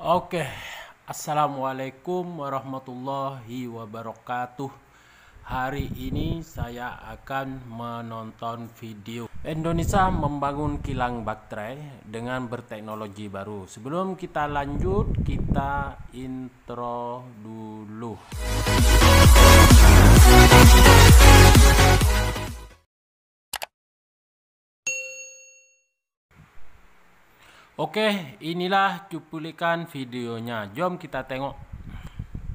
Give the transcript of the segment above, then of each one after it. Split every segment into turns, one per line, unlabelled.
Oke, Assalamualaikum warahmatullahi wabarakatuh. Hari ini saya akan menonton video Indonesia membangun kilang baterai dengan berteknologi baru. Sebelum kita lanjut, kita intro dulu. Oke, inilah cuplikan videonya. Jom kita tengok.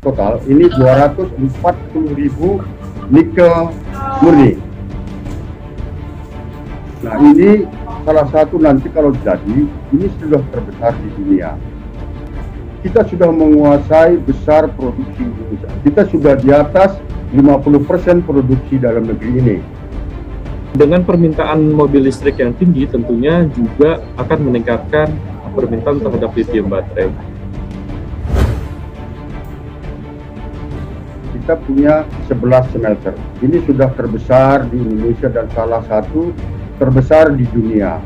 Total ini 240.000 nikel murni. Nah, ini salah satu nanti kalau jadi, ini sudah terbesar di dunia. Kita sudah menguasai besar produksi Indonesia. Kita sudah di atas 50% produksi dalam negeri ini.
Dengan permintaan mobil listrik yang tinggi, tentunya juga akan meningkatkan permintaan terhadap lithium baterai.
Kita punya 11 smelter. Ini sudah terbesar di Indonesia dan salah satu terbesar di dunia.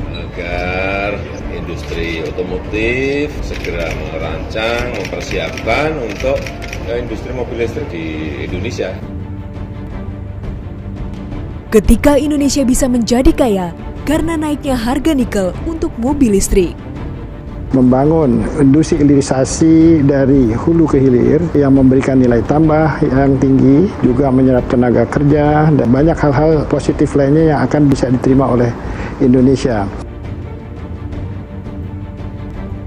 Agar industri otomotif segera merancang, mempersiapkan untuk industri mobil listrik di Indonesia.
Ketika Indonesia bisa menjadi kaya karena naiknya harga nikel untuk mobil listrik.
Membangun industri hilirisasi dari hulu ke hilir yang memberikan nilai tambah yang tinggi, juga menyerap tenaga kerja, dan banyak hal-hal positif lainnya yang akan bisa diterima oleh Indonesia.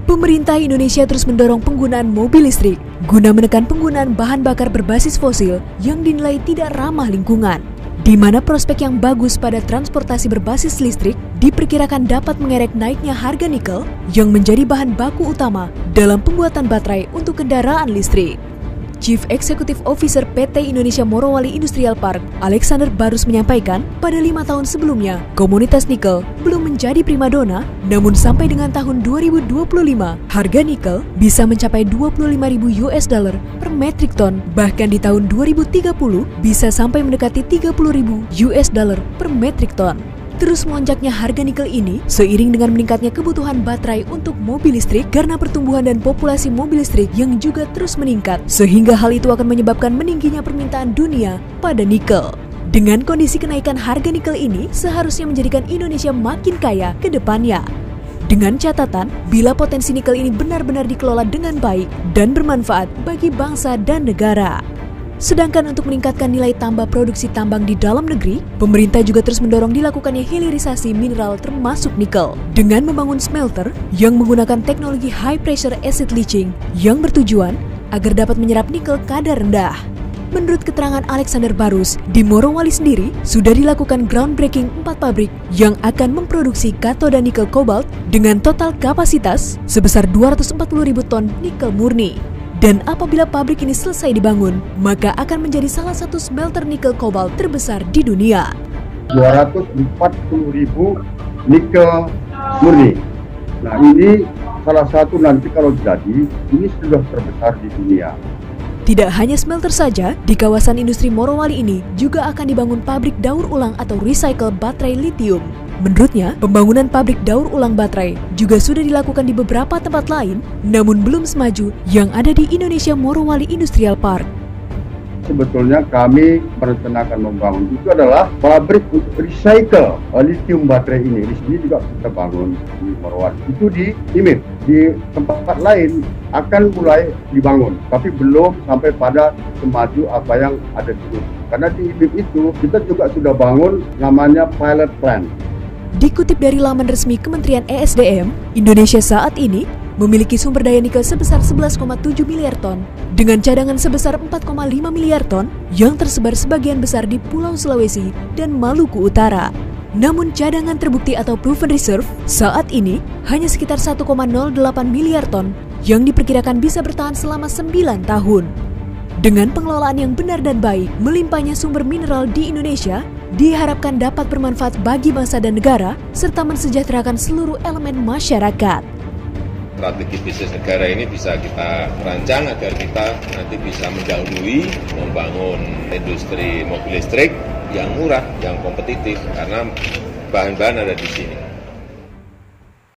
Pemerintah Indonesia terus mendorong penggunaan mobil listrik guna menekan penggunaan bahan bakar berbasis fosil yang dinilai tidak ramah lingkungan, di mana prospek yang bagus pada transportasi berbasis listrik diperkirakan dapat mengerek naiknya harga nikel yang menjadi bahan baku utama dalam pembuatan baterai untuk kendaraan listrik. Chief Executive Officer PT Indonesia Morowali Industrial Park, Alexander Barus menyampaikan, pada 5 tahun sebelumnya, komunitas nikel belum menjadi primadona, namun sampai dengan tahun 2025, harga nikel bisa mencapai $25.000 per metrik ton, bahkan di tahun 2030 bisa sampai mendekati $30.000 per metrik ton. Terus melonjaknya harga nikel ini seiring dengan meningkatnya kebutuhan baterai untuk mobil listrik karena pertumbuhan dan populasi mobil listrik yang juga terus meningkat, sehingga hal itu akan menyebabkan meningginya permintaan dunia pada nikel. Dengan kondisi kenaikan harga nikel ini seharusnya menjadikan Indonesia makin kaya ke depannya. Dengan catatan, bila potensi nikel ini benar-benar dikelola dengan baik dan bermanfaat bagi bangsa dan negara. Sedangkan untuk meningkatkan nilai tambah produksi tambang di dalam negeri, pemerintah juga terus mendorong dilakukannya hilirisasi mineral termasuk nikel dengan membangun smelter yang menggunakan teknologi high pressure acid leaching yang bertujuan agar dapat menyerap nikel kadar rendah. Menurut keterangan Alexander Barus, di Morowali sendiri sudah dilakukan groundbreaking 4 pabrik yang akan memproduksi katoda nikel kobalt dengan total kapasitas sebesar 240.000 ton nikel murni. Dan apabila pabrik ini selesai dibangun, maka akan menjadi salah satu smelter nikel kobalt terbesar di dunia.
240.000 nikel murni. Nah, ini salah satu nanti kalau jadi, ini sudah terbesar di dunia.
Tidak hanya smelter saja, di kawasan industri Morowali ini juga akan dibangun pabrik daur ulang atau recycle baterai lithium. Menurutnya, pembangunan pabrik daur ulang baterai juga sudah dilakukan di beberapa tempat lain, namun belum semaju yang ada di Indonesia Morowali Industrial Park.
Sebetulnya kami merencanakan membangun itu adalah pabrik untuk recycle lithium baterai ini. Di sini juga kita bangun di Morowali. Itu di IMIP, di tempat lain akan mulai dibangun, tapi belum sampai pada semaju apa yang ada di sini. Karena di IMIP itu kita juga sudah bangun namanya pilot plant.
Dikutip dari laman resmi Kementerian ESDM, Indonesia saat ini memiliki sumber daya nikel sebesar 11,7 miliar ton dengan cadangan sebesar 4,5 miliar ton yang tersebar sebagian besar di Pulau Sulawesi dan Maluku Utara. Namun cadangan terbukti atau proven reserve saat ini hanya sekitar 1,08 miliar ton yang diperkirakan bisa bertahan selama 9 tahun. Dengan pengelolaan yang benar dan baik, melimpahnya sumber mineral di Indonesia diharapkan dapat bermanfaat bagi bangsa dan negara serta mensejahterakan seluruh elemen masyarakat.
Strategi bisnis negara ini bisa kita rancang agar kita nanti bisa mendahului membangun industri mobil listrik yang murah, yang kompetitif, karena bahan-bahan ada di sini.